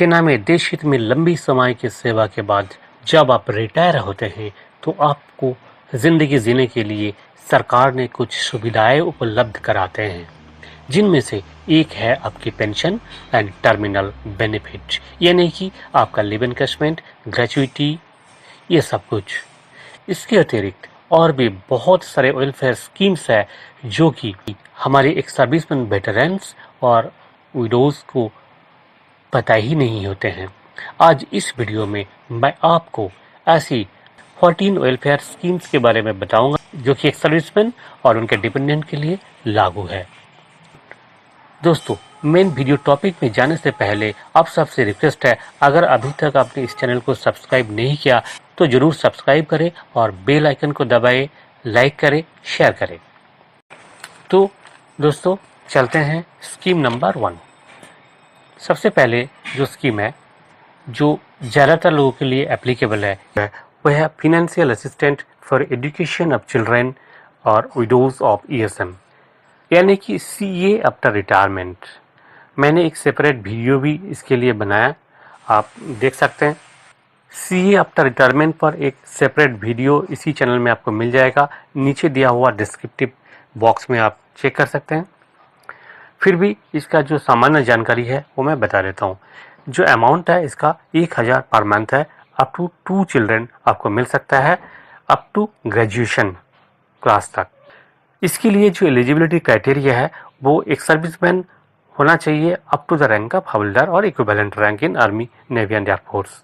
सेना में देश हित में लंबी समय की सेवा के बाद जब आप रिटायर होते हैं तो आपको ज़िंदगी जीने के लिए सरकार ने कुछ सुविधाएं उपलब्ध कराते हैं, जिनमें से एक है आपकी पेंशन एंड टर्मिनल बेनिफिट, यानी कि आपका लिव इनकेशमेंट, ग्रेचुइटी, ये सब कुछ। इसके अतिरिक्त और भी बहुत सारे वेलफेयर स्कीम्स है जो कि हमारे एक सर्विसमैन वेटरन्स और विडोज़ को पता ही नहीं होते हैं। आज इस वीडियो में मैं आपको ऐसी 14 वेलफेयर स्कीम्स के बारे में बताऊंगा जो कि एक सर्विसमैन और उनके डिपेंडेंट के लिए लागू है। दोस्तों, मेन वीडियो टॉपिक में जाने से पहले आप सबसे रिक्वेस्ट है, अगर अभी तक आपने इस चैनल को सब्सक्राइब नहीं किया तो जरूर सब्सक्राइब करें और बेल आइकन को दबाएं, लाइक करें, शेयर करें। तो दोस्तों, चलते हैं स्कीम नंबर 1। सबसे पहले जो स्कीम है जो ज़्यादातर लोगों के लिए एप्लीकेबल है वह है financial assistant for education of children और विडोज ऑफ ईएसएम, यानी कि सीए आफ्टर रिटायरमेंट। मैंने एक सेपरेट वीडियो भी इसके लिए बनाया, आप देख सकते हैं। सीए आफ्टर रिटायरमेंट पर एक सेपरेट वीडियो इसी चैनल में आपको मिल जाएगा, नीचे दिया हुआ डिस्क्रिप्टिव बॉक्स में आप चेक कर सकते हैं। फिर भी इसका जो सामान्य जानकारी है वो मैं बता देता हूँ। जो अमाउंट है इसका 1000 पर मंथ है, अप टू 2 चिल्ड्रेन आपको मिल सकता है, अप टू ग्रेजुएशन क्लास तक। इसके लिए जो एलिजिबिलिटी क्राइटेरिया है वो एक सर्विसमैन होना चाहिए up to the rank of havaldar और equivalent rank in army, navy and air force.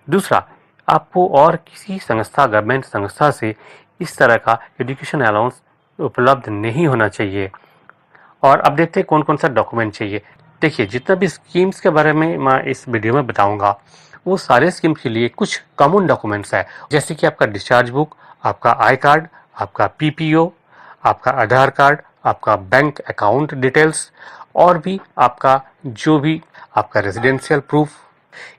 दूसरा, आपको और किसी संस्था, गवर्नमेंट संस्था से इस तरह का एजुकेशन अलाउंस उपलब्ध नहीं होना चाहिए। और अब देखते हैं कौन कौन सा डॉक्यूमेंट चाहिए। देखिए, जितना भी स्कीम्स के बारे में मैं इस वीडियो में बताऊंगा वो सारे स्कीम के लिए कुछ कॉमन डॉक्यूमेंट्स है, जैसे कि आपका डिस्चार्ज बुक, आपका आई कार्ड, आपका पीपीओ, आपका आधार कार्ड, आपका बैंक अकाउंट डिटेल्स और भी आपका जो भी आपका रेजिडेंशियल प्रूफ,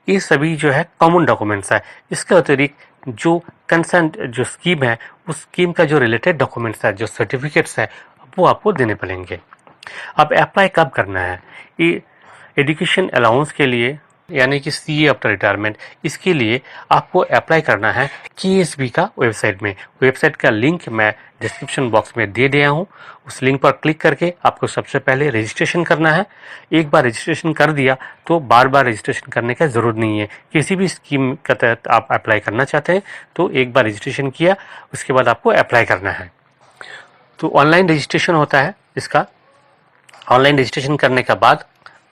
ये सभी जो है कॉमन डॉक्यूमेंट्स है। इसके अतिरिक्त जो कंसर्न जो स्कीम है उस स्कीम का जो रिलेटेड डॉक्यूमेंट्स है, जो सर्टिफिकेट्स है, वो आपको देने पड़ेंगे। अब अप्लाई कब करना है? ये एजुकेशन अलाउंस के लिए, यानी कि सीए आफ्टर रिटायरमेंट, इसके लिए आपको अप्लाई करना है केएसबी का वेबसाइट में। वेबसाइट का लिंक मैं डिस्क्रिप्शन बॉक्स में दे दिया हूँ। उस लिंक पर क्लिक करके आपको सबसे पहले रजिस्ट्रेशन करना है। एक बार रजिस्ट्रेशन कर दिया तो बार बार रजिस्ट्रेशन करने का ज़रूरत नहीं है। किसी भी स्कीम के तहत आप अप्लाई करना चाहते हैं तो एक बार रजिस्ट्रेशन किया, उसके बाद आपको अप्लाई करना है। तो ऑनलाइन रजिस्ट्रेशन होता है इसका। ऑनलाइन रजिस्ट्रेशन करने के बाद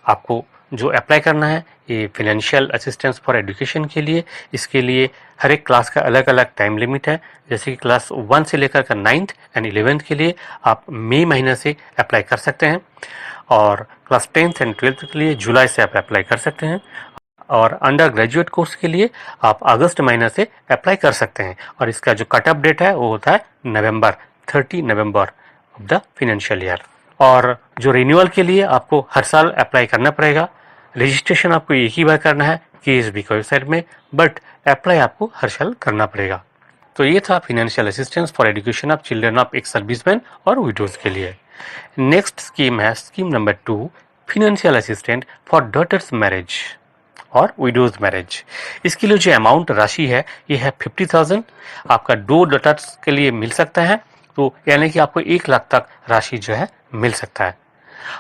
आपको जो अप्लाई करना है ये फिनेंशियल असिस्टेंस फॉर एजुकेशन के लिए। इसके लिए हर एक क्लास का अलग अलग टाइम लिमिट है, जैसे कि क्लास 1 से लेकर 9th एंड 11th के लिए आप मई महीने से अप्लाई कर सकते हैं, और क्लास 10th एंड 12th के लिए जुलाई से आप अप्लाई कर सकते हैं, और अंडर ग्रेजुएट कोर्स के लिए आप अगस्त महीने से अप्लाई कर सकते हैं। और इसका जो कट ऑफ डेट है वो होता है 30 November of the financial year. और जो रिन्यूअल के लिए आपको हर साल अप्लाई करना पड़ेगा। रजिस्ट्रेशन आपको एक ही बार करना है केएसबी की वेबसाइट में, बट अप्लाई आपको हर साल करना पड़ेगा। तो ये था financial assistance for education of children of ex serviceman और विडोज के लिए। नेक्स्ट स्कीम है scheme number 2, financial assistant for daughters marriage और विडोज मैरिज। इसके लिए जो अमाउंट राशि है ये है 50,000। आपका 2 डॉटर्स के लिए मिल सकता है, तो यानी कि आपको 1 लाख तक राशि जो है मिल सकता है।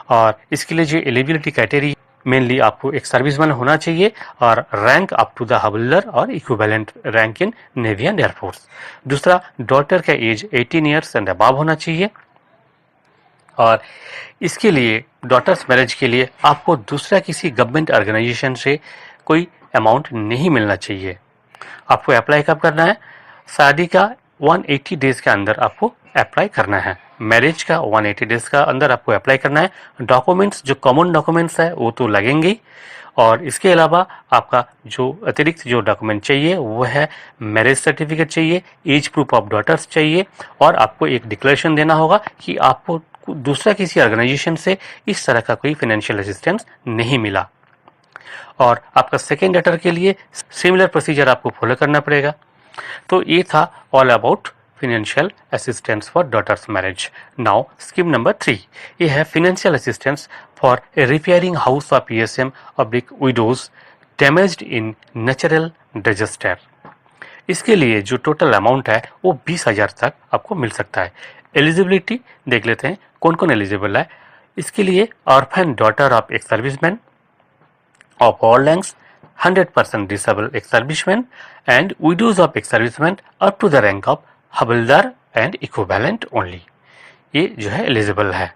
और इसके लिए जो एलिजिबिलिटी क्राइटेरिया, मेनली आपको एक सर्विसमैन होना चाहिए और रैंक अप टू द हवलदार और equivalent rank in navy and air force. दूसरा, डॉटर का एज 18 ईयर्स एंड अबव होना चाहिए। और इसके लिए डॉटर्स मैरिज के लिए आपको दूसरा किसी गवर्नमेंट ऑर्गेनाइजेशन से कोई अमाउंट नहीं मिलना चाहिए। आपको अप्लाई कब करना है? शादी का 180 डेज के अंदर आपको अप्लाई करना है। मैरिज का 180 डेज का अंदर आपको अप्लाई करना है। डॉक्यूमेंट्स जो कॉमन डॉक्यूमेंट्स है वो तो लगेंगे, और इसके अलावा आपका जो अतिरिक्त जो डॉक्यूमेंट चाहिए वो है मैरिज सर्टिफिकेट चाहिए, एज प्रूफ ऑफ डॉटर्स चाहिए, और आपको एक डिक्लेरेशन देना होगा कि आपको दूसरा किसी ऑर्गेनाइजेशन से इस तरह का कोई फाइनेंशियल असिस्टेंस नहीं मिला। और आपका सेकेंड डॉटर के लिए सिमिलर प्रोसीजर आपको फॉलो करना पड़ेगा। तो ये था all about financial assistance for daughters marriage. Now scheme number 3, ये है financial assistance for repairing house of ESM oblique widows damaged in natural disaster. इसके लिए जो टोटल अमाउंट है वो 20,000 तक आपको मिल सकता है। एलिजिबिलिटी देख लेते हैं कौन कौन एलिजिबल है। इसके लिए orphan daughter of ex serviceman of all ranks, 100% disabled ex-servicemen and widows of ex-servicemen up to the rank of havildar and equivalent only, ये जो है एलिजिबल है।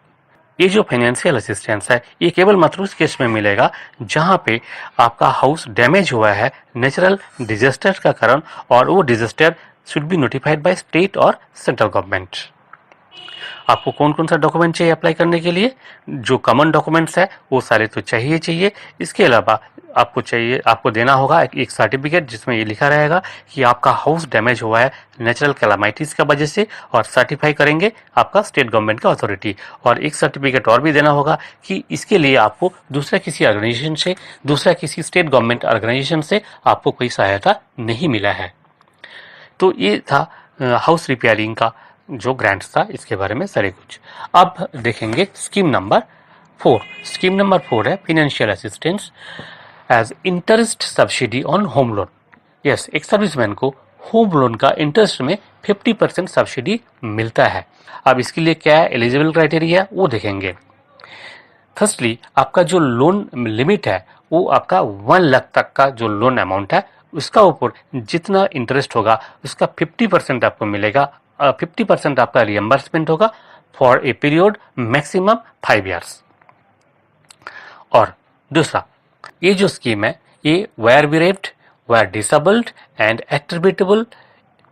ये जो फाइनेंशियल असिस्टेंस है ये केवल मात्र उस केस में मिलेगा जहां पे आपका हाउस डैमेज हुआ है नेचुरल डिजास्टर का कारण, और वो disaster should be notified by state और सेंट्रल गवर्नमेंट। आपको कौन कौन सा डॉक्यूमेंट चाहिए अप्लाई करने के लिए? जो कॉमन डॉक्यूमेंट्स है वो सारे तो चाहिए। इसके अलावा आपको देना होगा एक सर्टिफिकेट जिसमें ये लिखा रहेगा कि आपका हाउस डैमेज हुआ है नेचुरल कैलामिटीज की वजह से, और सर्टिफाई करेंगे आपका स्टेट गवर्नमेंट का अथॉरिटी। और एक सर्टिफिकेट और भी देना होगा कि इसके लिए आपको दूसरा किसी स्टेट गवर्नमेंट ऑर्गेनाइजेशन से आपको कोई सहायता नहीं मिला है। तो ये था हाउस रिपेयरिंग का जो ग्रांट्स था, इसके बारे में सारे कुछ। अब देखेंगे स्कीम नंबर 4। स्कीम नंबर 4 है financial assistance as interest subsidy on home loan. Yes, ex serviceman को होम लोन का इंटरेस्ट में 50% सब्सिडी मिलता है। अब इसके लिए क्या एलिजिबल क्राइटेरिया वो देखेंगे। फर्स्टली आपका जो लोन लिमिट है वो आपका 1 लाख तक का जो लोन अमाउंट है उसका ऊपर जितना इंटरेस्ट होगा उसका 50% आपको मिलेगा। 50% आपका रियम्बर्समेंट होगा for a period maximum 5 years. और दूसरा, ये जो स्कीम है ये were bereaved, were disabled and attributable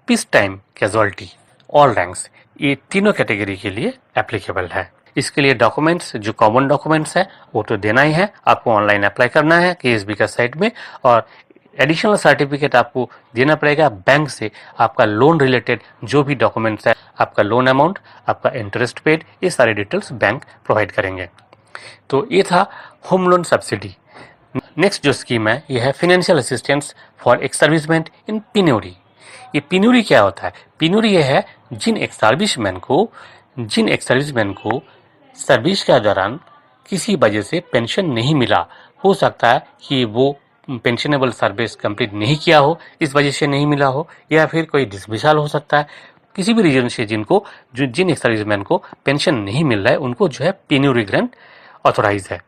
peace time casualty all ranks, ये तीनों कैटेगरी के लिए एप्लीकेबल है। इसके लिए डॉक्यूमेंट्स जो कॉमन डॉक्यूमेंट्स है वो तो देना ही है, आपको ऑनलाइन अप्लाई करना है केएसबी का साइट में, और एडिशनल सर्टिफिकेट आपको देना पड़ेगा बैंक से। आपका लोन रिलेटेड जो भी डॉक्यूमेंट्स है, आपका लोन अमाउंट, आपका इंटरेस्ट पेड, ये सारे डिटेल्स बैंक प्रोवाइड करेंगे। तो ये था होम लोन सब्सिडी। नेक्स्ट जो स्कीम है ये है financial assistance for ex serviceman in penury. ये पिन्योरी क्या होता है? पिन्योरी ये है जिन एक्स सर्विसमैन को सर्विस के दौरान किसी वजह से पेंशन नहीं मिला, हो सकता है कि वो पेंशनेबल सर्विस कंप्लीट नहीं किया हो, इस वजह से नहीं मिला हो, या फिर कोई डिसमिसल हो सकता है, किसी भी रीजन से जिन एक्स सर्विसमैन को पेंशन नहीं मिल रहा है उनको जो है पिन्योरी ग्रांट ऑथोराइज है।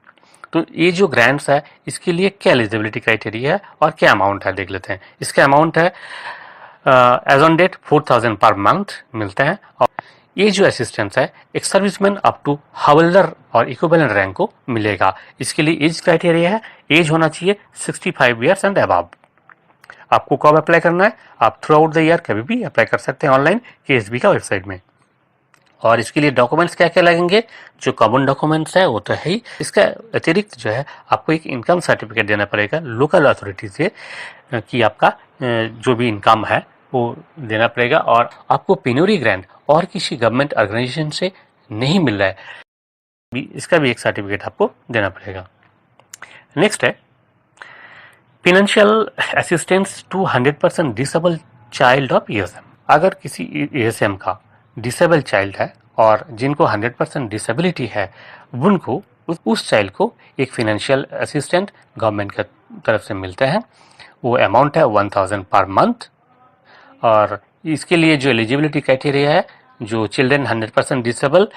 तो ये जो ग्रांट्स है इसके लिए क्या एलिजिबिलिटी क्राइटेरिया है और क्या अमाउंट है देख लेते हैं। इसका अमाउंट है as on date 4,000 per month मिलते हैं। और ये जो असिस्टेंस है एक सर्विसमैन अप टू हवलदार और इक्विवेलेंट रैंक को मिलेगा। इसके लिए एज क्राइटेरिया है, एज होना चाहिए 65 ईयर्स एंड अबव। आपको कब अप्लाई करना है? आप थ्रू आउट द ईयर कभी भी अप्लाई कर सकते हैं ऑनलाइन केएसबी का वेबसाइट में। और इसके लिए डॉक्यूमेंट्स क्या क्या लगेंगे? जो कॉमन डॉक्यूमेंट्स है वो तो है ही, इसका अतिरिक्त जो है आपको एक इनकम सर्टिफिकेट देना पड़ेगा लोकल अथॉरिटी से कि आपका जो भी इनकम है वो देना पड़ेगा, और आपको पिन्योरी ग्रांट और किसी गवर्नमेंट ऑर्गेनाइजेशन से नहीं मिल रहा है, इसका भी एक सर्टिफिकेट आपको देना पड़ेगा। नेक्स्ट है financial assistance to 100% disable child of ESM. अगर किसी ईएसएम का डिसेबल चाइल्ड है और जिनको 100% डिसेबिलिटी है, उनको उस चाइल्ड को एक फाइनेंशियल असिस्टेंट गवर्नमेंट की तरफ से मिलते हैं। वो अमाउंट है 1,000 पर मंथ। और इसके लिए जो एलिजिबिलिटी क्राइटेरिया है, जो चिल्ड्रन 100% डिसेबल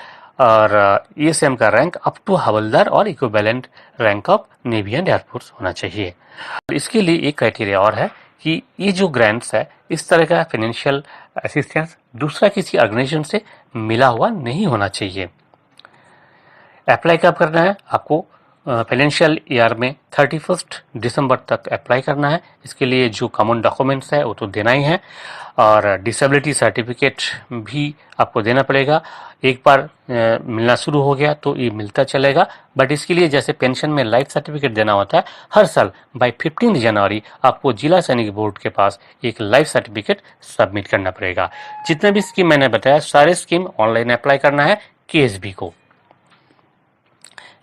और ईएसएम का रैंक अप टू हवलदार और equivalent rank of navy and air force होना चाहिए। इसके लिए एक क्राइटेरिया और है कि ये जो ग्रांट्स है इस तरह का फाइनेंशियल असिस्टेंस दूसरा किसी ऑर्गेनाइजेशन से मिला हुआ नहीं होना चाहिए। अप्लाई कब करना है? आपको फाइनेंशियल ईयर में 31 दिसंबर तक अप्लाई करना है। इसके लिए जो कॉमन डॉक्यूमेंट्स है वो तो देना ही है, और डिसेबिलिटी सर्टिफिकेट भी आपको देना पड़ेगा। एक बार मिलना शुरू हो गया तो ये मिलता चलेगा, बट इसके लिए जैसे पेंशन में लाइफ सर्टिफिकेट देना होता है, हर साल बाय 15 जनवरी आपको जिला सैनिक बोर्ड के पास एक लाइफ सर्टिफिकेट सबमिट करना पड़ेगा। जितने भी स्कीम मैंने बताया सारे स्कीम ऑनलाइन अप्लाई करना है केएसबी को।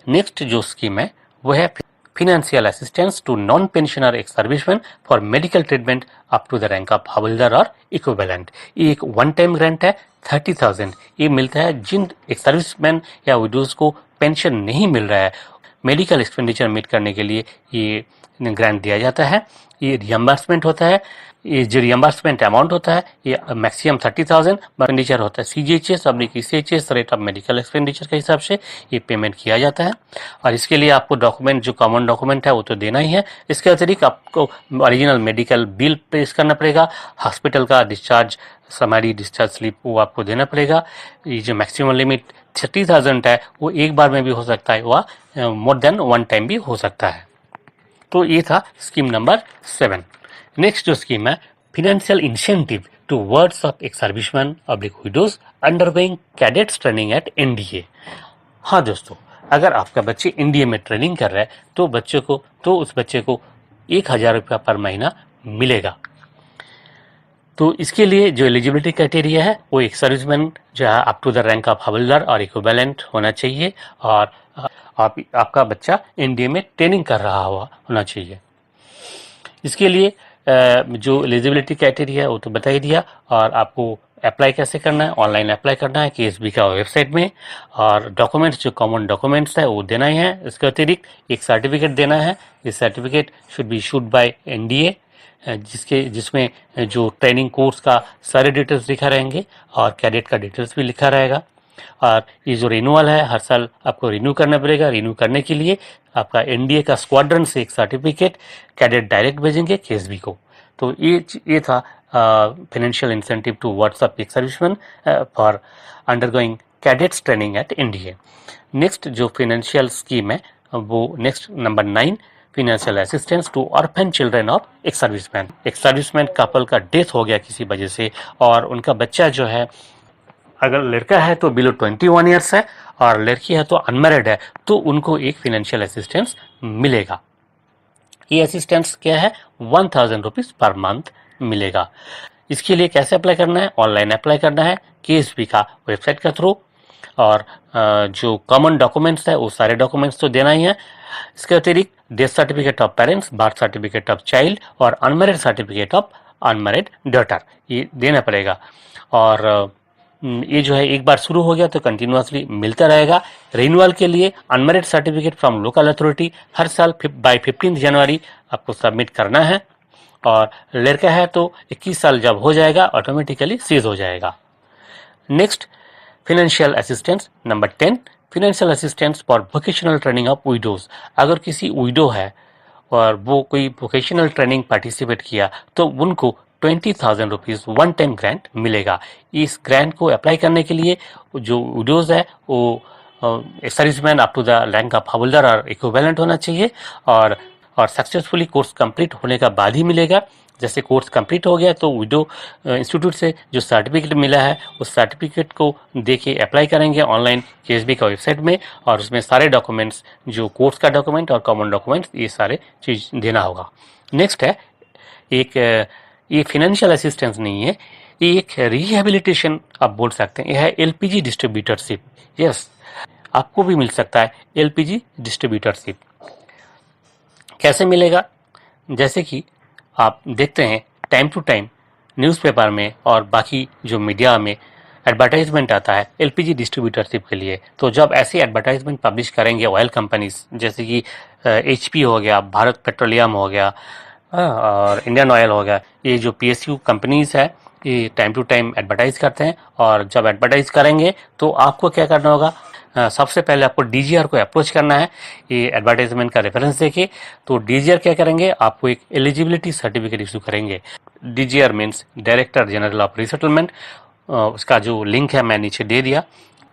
नेक्स्ट जो स्कीम है वो है financial assistance to non pensioner ex serviceman for medical treatment up to the rank of havaldar और इक्विवेलेंट। ये एक वन टाइम ग्रांट है 30,000। ये मिलता है जिन एक्स सर्विसमैन या विडोज को पेंशन नहीं मिल रहा है, मेडिकल एक्सपेंडिचर मीट करने के लिए ये ग्रांट दिया जाता है। ये रियम्बर्समेंट होता है। ये जो रियम्बर्समेंट अमाउंट होता है ये मैक्सिमम 30,000 एक्सपेंडिचर होता है। CGHS और CHS rate of medical expenditure के हिसाब से ये पेमेंट किया जाता है। और इसके लिए आपको डॉक्यूमेंट, जो कॉमन डॉक्यूमेंट है वो तो देना ही है। इसके अतिरिक्त आपको ओरिजिनल मेडिकल बिल पेश करना पड़ेगा। हॉस्पिटल का डिस्चार्ज, समरी डिस्चार्ज स्लिप वो आपको देना पड़ेगा। ये जो मैक्सिमम लिमिट 30,000 है वो एक बार में भी हो सकता है, वह मोर देन वन टाइम भी हो सकता है। तो ये था स्कीम नंबर 7। नेक्स्ट जो स्कीम है, financial incentive to wards of ex serviceman oblique widows undergoing cadets training at NDA। हाँ दोस्तों, अगर आपका बच्चे NDA में ट्रेनिंग कर रहा है तो उस बच्चे को 1,000 रुपया पर महीना मिलेगा। तो इसके लिए जो एलिजिबिलिटी क्राइटेरिया है वो एक सर्विसमैन जो है up to the rank of havaldar और इक्विवेलेंट होना चाहिए, और आपका बच्चा NDA में ट्रेनिंग कर रहा होना चाहिए। इसके लिए जो एलिजिबिलिटी क्राइटेरिया है वो तो बता ही दिया। और आपको अप्लाई कैसे करना है, ऑनलाइन अप्लाई करना है KSB का वेबसाइट में, और डॉक्यूमेंट्स, जो कॉमन डॉक्यूमेंट्स है वो देना ही है। इसके अतिरिक्त एक सर्टिफिकेट देना है। ये certificate should be issued by NDA, जिसमें जो ट्रेनिंग कोर्स का सारे डिटेल्स लिखा रहेंगे और कैडेट का डिटेल्स भी लिखा रहेगा। और ये जो रिन्यूअल है, हर साल आपको रिन्यू करना पड़ेगा। रिन्यू करने के लिए आपका NDA का स्क्वाड्रन से एक सर्टिफिकेट कैडेट डायरेक्ट भेजेंगे KSB को। तो ये था financial incentive to wards of ex serviceman for undergoing cadets training at NDA। Next जो फाइनेंशियल स्कीम है वो next number 9, financial assistance to orphan children of ex serviceman. Ex serviceman couple का death हो गया किसी वजह से, और उनका बच्चा जो है, अगर लड़का है तो बिलो 21 ईयर्स है और लड़की है तो अनमैरिड है, तो उनको एक फाइनेंशियल असिस्टेंस मिलेगा। ये असिस्टेंस क्या है, 1,000 रुपीज पर मंथ मिलेगा। इसके लिए कैसे अप्लाई करना है, ऑनलाइन अप्लाई करना है KSB का वेबसाइट के थ्रू, और जो कॉमन डॉक्यूमेंट्स है वो सारे डॉक्यूमेंट्स तो देना ही है। इसके अतिरिक्त death certificate of parents, birth certificate of child और unmarried certificate of unmarried daughter, ये देना पड़ेगा। और ये जो है एक बार शुरू हो गया तो कंटिन्यूअसली मिलता रहेगा। रिन्यूअल के लिए unmarried certificate from local authority हर साल बाय 15 जनवरी आपको सबमिट करना है, और लड़का है तो 21 साल जब हो जाएगा ऑटोमेटिकली सीज हो जाएगा। Next, financial assistance number 10, financial assistance for vocational training of widows. अगर किसी विडो है और वो कोई वोकेशनल ट्रेनिंग पार्टिसिपेट किया तो उनको 20,000 रुपीज वन टाइम ग्रांट मिलेगा। इस ग्रांट को अप्लाई करने के लिए जो विडोज है वो serviceman up to the rank of havaldar और इक्विवेलेंट होना चाहिए, और सक्सेसफुली कोर्स कंप्लीट होने का बाद ही मिलेगा। जैसे कोर्स कंप्लीट हो गया तो विडो इंस्टीट्यूट से जो सर्टिफिकेट मिला है उस सर्टिफिकेट को दे के अप्लाई करेंगे ऑनलाइन KSB का वेबसाइट में, और उसमें सारे डॉक्यूमेंट्स, जो कोर्स का डॉक्यूमेंट और कॉमन डॉक्यूमेंट्स, ये सारे चीज देना होगा। नेक्स्ट है ये फाइनेंशियल असिस्टेंस नहीं है, ये एक रिहेबिलिटेशन आप बोल सकते हैं। यह है LPG डिस्ट्रीब्यूटरशिप। यस, आपको भी मिल सकता है LPG डिस्ट्रीब्यूटरशिप। कैसे मिलेगा, जैसे कि आप देखते हैं टाइम टू टाइम न्यूज़पेपर में और बाकी जो मीडिया में एडवर्टाइजमेंट आता है LPG डिस्ट्रीब्यूटरशिप के लिए। तो जब ऐसे एडवर्टाइजमेंट पब्लिश करेंगे ऑयल कंपनीज, जैसे कि HP हो गया, भारत पेट्रोलियम हो गया, और इंडियन ऑयल हो गया, ये जो PSU कंपनीज है ये टाइम टू टाइम एडवर्टाइज करते हैं। और जब एडवर्टाइज करेंगे तो आपको क्या करना होगा, सबसे पहले आपको DGR को अप्रोच करना है ये एडवर्टाइजमेंट का रेफरेंस देके। तो DGR क्या करेंगे, आपको एक एलिजिबिलिटी सर्टिफिकेट इशू करेंगे। DGR means director general of resettlement. उसका जो लिंक है मैं नीचे दे दिया,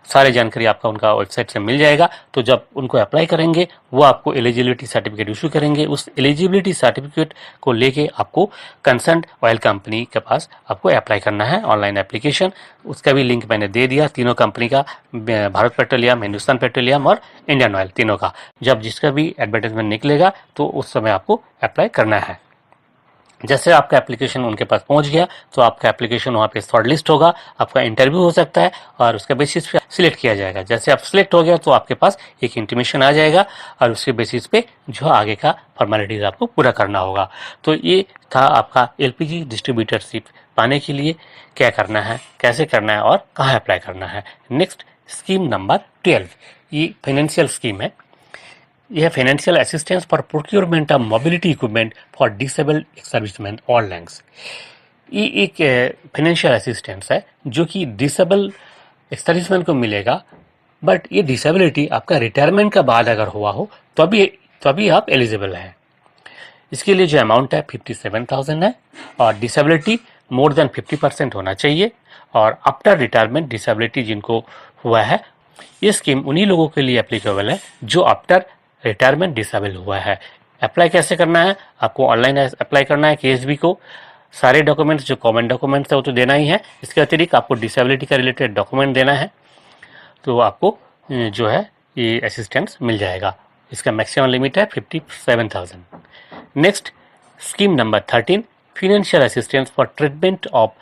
सारी जानकारी आपका उनका वेबसाइट से मिल जाएगा। तो जब उनको अप्लाई करेंगे वो आपको एलिजिबिलिटी सर्टिफिकेट इशू करेंगे। उस एलिजिबिलिटी सर्टिफिकेट को लेके आपको कंसर्न ऑयल कंपनी के पास आपको अप्लाई करना है ऑनलाइन एप्लीकेशन। उसका भी लिंक मैंने दे दिया, तीनों कंपनी का, भारत पेट्रोलियम, हिंदुस्तान पेट्रोलियम और इंडियन ऑयल, तीनों का। जब जिसका भी एडवर्टाइजमेंट निकलेगा तो उस समय आपको अप्लाई करना है। जैसे आपका एप्लीकेशन उनके पास पहुंच गया तो आपका एप्लीकेशन वहाँ पे शॉर्ट लिस्ट होगा, आपका इंटरव्यू हो सकता है और उसके बेसिस पे सिलेक्ट किया जाएगा। जैसे आप सिलेक्ट हो गया तो आपके पास एक इंटीमेशन आ जाएगा और उसके बेसिस पे जो आगे का फॉर्मेलिटीज आपको पूरा करना होगा। तो ये था आपका LPG डिस्ट्रीब्यूटरशिप पाने के लिए क्या करना है, कैसे करना है और कहाँ अप्लाई करना है। नेक्स्ट, स्कीम नंबर 12, ये फाइनेंशियल स्कीम है। यह financial assistance for procurement of mobility equipment for disabled ex serviceman और लैंग्स। ये एक फाइनेंशियल असिस्टेंस है जो कि डिसेबल एक्स सर्विसमैन को मिलेगा, बट ये डिसेबिलिटी आपका रिटायरमेंट का बाद अगर हुआ हो तभी आप एलिजिबल हैं। इसके लिए जो अमाउंट है 57,000 है और डिसेबिलिटी मोर देन 50% होना चाहिए। और आफ्टर रिटायरमेंट डिसेबिलिटी जिनको हुआ है, ये स्कीम उन्हीं लोगों के लिए एप्लीकेबल है जो आफ्टर रिटायरमेंट डिसेबल हुआ है। अप्लाई कैसे करना है? आपको ऑनलाइन अप्लाई करना है केएसबी को। सारे डॉक्यूमेंट्स जो कॉमन डॉक्यूमेंट्स है वो तो देना ही है, इसके अतिरिक्त आपको डिसेबिलिटी का रिलेटेड डॉक्यूमेंट देना है, तो आपको जो है ये असिस्टेंस मिल जाएगा। इसका मैक्सिमम लिमिट है 57,000। Next, scheme number 13, financial assistance for treatment of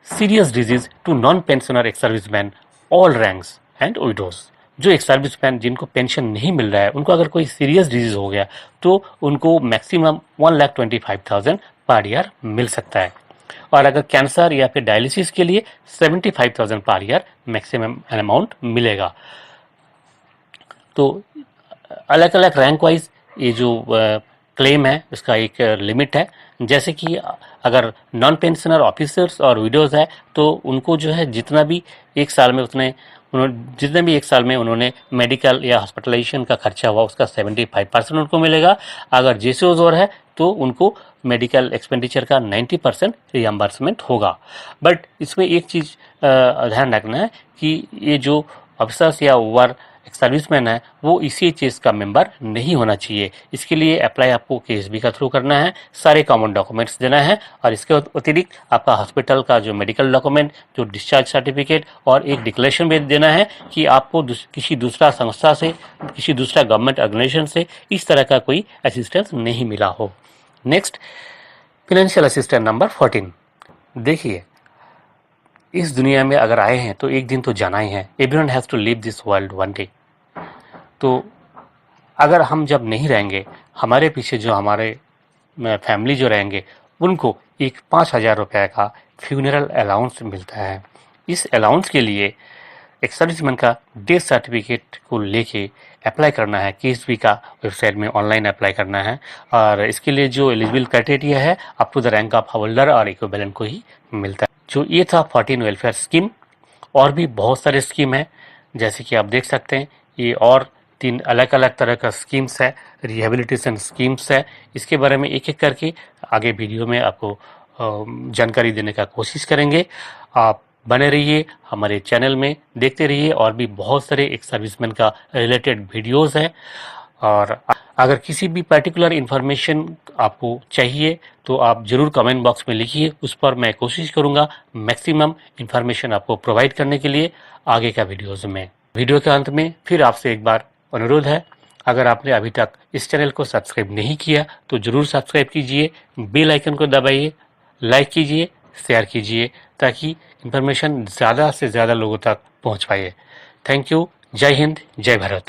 serious disease to non pensioner ex serviceman all ranks and widows. जो एक सर्विसमैन जिनको पेंशन नहीं मिल रहा है, उनको अगर कोई सीरियस डिजीज हो गया तो उनको मैक्सिमम 1,25,000 पर ईयर मिल सकता है। और अगर कैंसर या फिर डायलिसिस के लिए 75,000 पर ईयर मैक्सिमम अमाउंट मिलेगा। तो अलग अलग रैंक वाइज ये जो क्लेम है उसका एक लिमिट है। जैसे कि अगर नॉन पेंशनर ऑफिसर्स और विडोज है तो उनको जो है जितना भी एक साल में उन्होंने मेडिकल या हॉस्पिटलाइजेशन का खर्चा हुआ उसका 75% उनको मिलेगा। अगर जेसीओज और है तो उनको मेडिकल एक्सपेंडिचर का 90% रियम्बर्समेंट होगा। बट इसमें एक चीज़ ध्यान रखना है कि ये जो ऑफिसर्स या ओवर सर्विसमैन है वो इसी चीज़ का मेंबर नहीं होना चाहिए। इसके लिए अप्लाई आपको केएसबी का थ्रू करना है, सारे कॉमन डॉक्यूमेंट्स देना है और इसके अतिरिक्त आपका हॉस्पिटल का जो मेडिकल डॉक्यूमेंट, जो डिस्चार्ज सर्टिफिकेट और एक डिक्लेरेशन भी देना है कि आपको किसी दूसरा संस्था से, किसी दूसरा गवर्नमेंट ऑर्गेनाइजेशन से इस तरह का कोई असिस्टेंस नहीं मिला हो। Next, financial assistance number 14। देखिए, इस दुनिया में अगर आए हैं तो एक दिन तो जाना ही है। Everyone has to leave this world one day. तो अगर हम जब नहीं रहेंगे, हमारे पीछे जो हमारे फैमिली जो रहेंगे उनको एक 5,000 रुपये का फ्यूनरल अलाउंस मिलता है। इस अलाउंस के लिए एक सर्विसमैन का डेथ सर्टिफिकेट को लेके अप्लाई करना है। केएसबी का वेबसाइट में ऑनलाइन अप्लाई करना है और इसके लिए जो एलिजिबल क्राइटेरिया है up to the rank of havaldar और इक्विवेलेंट को ही मिलता है। जो ये था 14 वेलफेयर स्कीम। और भी बहुत सारे स्कीम है, जैसे कि आप देख सकते हैं ये और 3 अलग अलग तरह का स्कीम्स है, रिहेबिलिटेशन स्कीम्स है। इसके बारे में एक एक करके आगे वीडियो में आपको जानकारी देने का कोशिश करेंगे। आप बने रहिए हमारे चैनल में, देखते रहिए। और भी बहुत सारे एक सर्विसमैन का रिलेटेड वीडियोस है। और अगर किसी भी पर्टिकुलर इन्फॉर्मेशन आपको चाहिए तो आप ज़रूर कमेंट बॉक्स में लिखिए, उस पर मैं कोशिश करूंगा मैक्सिमम इन्फॉर्मेशन आपको प्रोवाइड करने के लिए आगे का वीडियोज़ में। वीडियो के अंत में फिर आपसे एक बार अनुरोध है, अगर आपने अभी तक इस चैनल को सब्सक्राइब नहीं किया तो ज़रूर सब्सक्राइब कीजिए, बेल आइकन को दबाइए, लाइक कीजिए, शेयर कीजिए ताकि इन्फॉर्मेशन ज़्यादा से ज़्यादा लोगों तक पहुंच पाए। Thank you. जय हिंद, जय भारत।